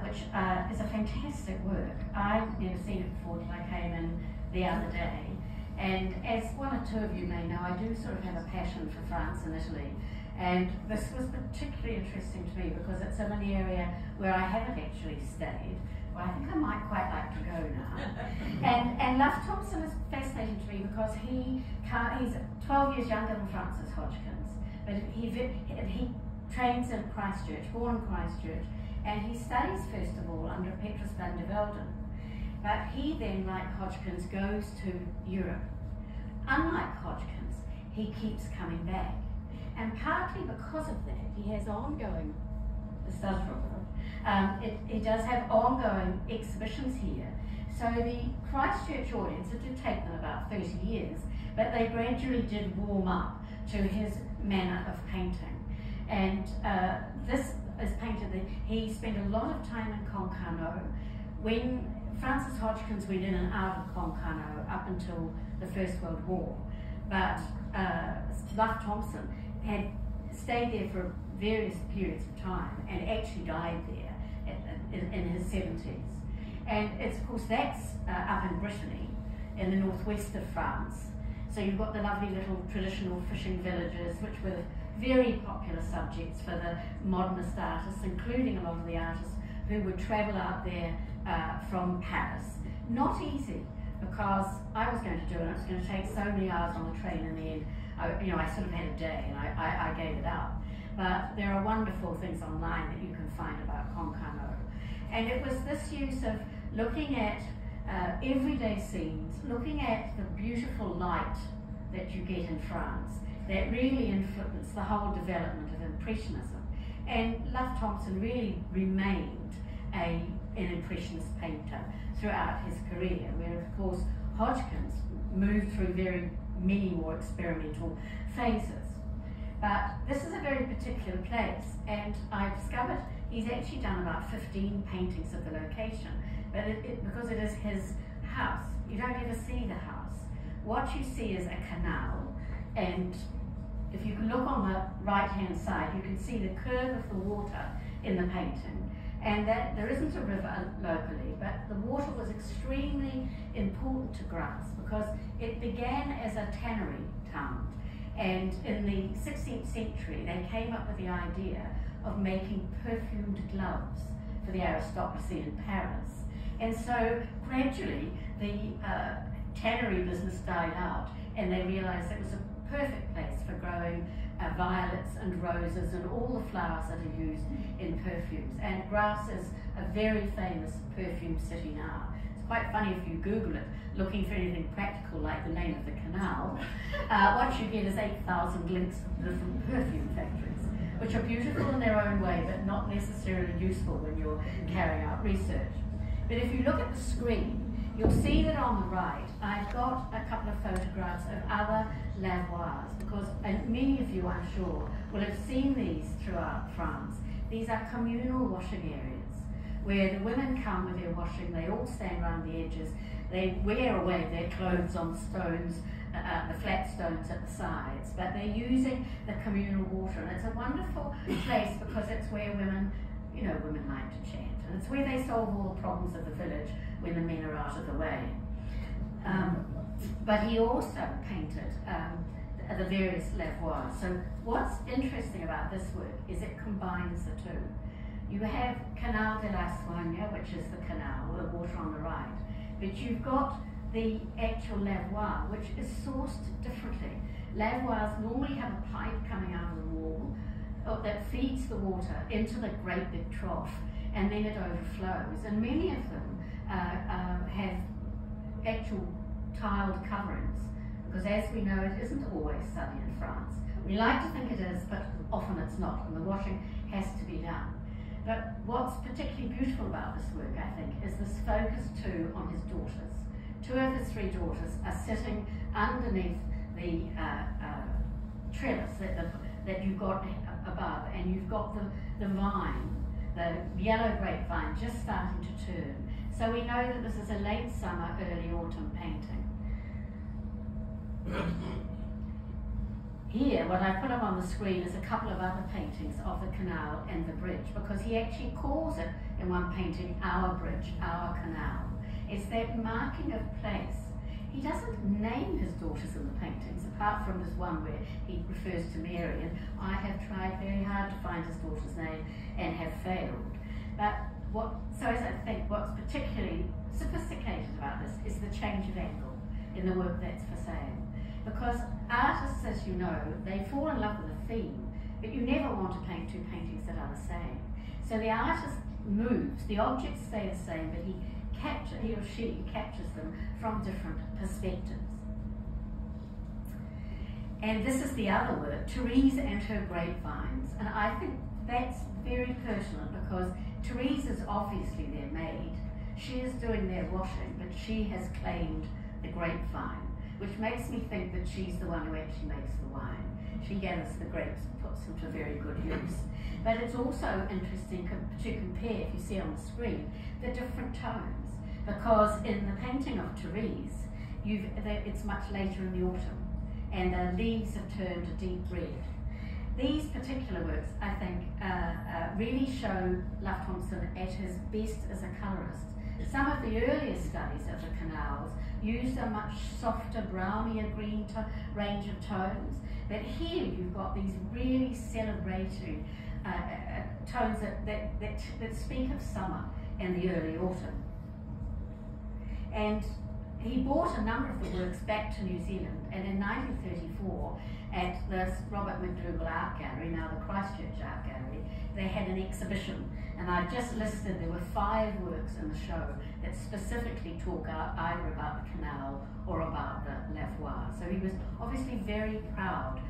which is a fantastic work. I've never seen it before till I came in the other day. And as one or two of you may know, I do sort of have a passion for France and Italy. And this was particularly interesting to me because it's in an area where I haven't actually stayed. Well, I think I might quite like to go now. And Lough Thompson is fascinating to me because he's 12 years younger than Francis Hodgkins, but he trains in Christchurch, born in Christchurch, and he studies first of all under Petrus van der Velden. But he then, like Hodgkins, goes to Europe. Unlike Hodgkins, he keeps coming back. And partly because of that, he has ongoing, he does have ongoing exhibitions here. So the Christchurch audience, it did take them about 30 years, but they gradually did warm up to his manner of painting. And this is painted, he spent a lot of time in Concarneau. When Francis Hodgkins went in and out of Concarneau up until the First World War, but Lough Thompson had stayed there for various periods of time and actually died there in his 70s. And it's, of course, that's up in Brittany, in the northwest of France. So you've got the lovely little traditional fishing villages, which were very popular subjects for the modernist artists, including a lot of the artists who would travel out there from Paris. Not easy, because I was going to do it, and it was going to take so many hours on the train in the end. I sort of had a day and I gave it up. But there are wonderful things online that you can find about Concarneau. And it was this use of looking at everyday scenes, looking at the beautiful light that you get in France, that really influenced the whole development of Impressionism. And Lough Thompson really remained an Impressionist painter throughout his career, where of course Hodgkins moved through many more experimental phases. But this is a very particular place, and I discovered he's actually done about 15 paintings of the location, but because it is his house, you don't ever see the house. What you see is a canal, and if you can look on the right-hand side, you can see the curve of the water in the painting, and that there isn't a river locally, but the water was extremely important to Grasse because it began as a tannery town. And in the 16th century, they came up with the idea of making perfumed gloves for the aristocracy in Paris. And so gradually, the tannery business died out, and they realized it was a perfect place for growing violets and roses and all the flowers that are used in perfumes. And Grasse is a very famous perfume city now. It's quite funny if you Google it, looking for anything practical like the name of the canal. What you get is 8,000 links to different perfume factories, which are beautiful in their own way, but not necessarily useful when you're carrying out research. But if you look at the screen, you'll see that on the right, I've got a couple of photographs of other lavoirs, because many of you, I'm sure, will have seen these throughout France. These are communal washing areas, where the women come with their washing, they all stand around the edges, they wear away their clothes on stones, the flat stones at the sides, but they're using the communal water, and it's a wonderful place because it's where women, women like to chat, and it's where they solve all the problems of the village when the men are out of the way. But he also painted the various lavoirs. So what's interesting about this work is it combines the two. You have Canal de la Soigne, which is the canal, the water on the right, but you've got the actual lavoir, which is sourced differently. Lavoirs normally have a pipe coming out of the wall that feeds the water into the great big trough, and then it overflows. And many of them have actual tiled coverings, because as we know, it isn't always sunny in France. We like to think it is, but often it's not, and the washing has to be done. But what's particularly beautiful about this work, I think, is this focus too on his daughters. Two of his three daughters are sitting underneath the trellis that you've got above, and you've got the vine, the yellow grapevine, just starting to turn. So we know that this is a late summer, early autumn painting. here, what I put up on the screen is a couple of other paintings of the canal and the bridge, because he actually calls it in one painting our bridge, our canal. It's that marking of place. He doesn't name his daughters in the paintings, apart from this one where he refers to Mary, and I have tried very hard to find his daughter's name and have failed. So as I think what's particularly sophisticated about this is the change of angle in the work that's for sale. Because artists, as you know, they fall in love with a theme, but you never want to paint two paintings that are the same. So the artist moves, the objects stay the same, but he or she captures them from different perspectives. And this is the other work, Therese and her grapevines. And I think that's very pertinent, because Therese is obviously their maid. She is doing their washing, but she has claimed the grapevine, which makes me think that she's the one who actually makes the wine. She gathers the grapes and puts them to very good use. But it's also interesting to compare, if you see on the screen, the different tones. Because in the painting of Therese, it's much later in the autumn, and the leaves have turned a deep red. These particular works, I think, really show Lough Thompson at his best as a colourist. Some of the earlier studies of the canals used a much softer, brownier green range of tones, but here you've got these really celebratory tones that speak of summer and the early autumn. And he brought a number of the works back to New Zealand, and in 1934 at the Robert McDougall Art Gallery, now the Christchurch Art Gallery, they had an exhibition, and I've just listed, there were 5 works in the show that specifically talk either about the canal or about the lavoir. So he was obviously very proud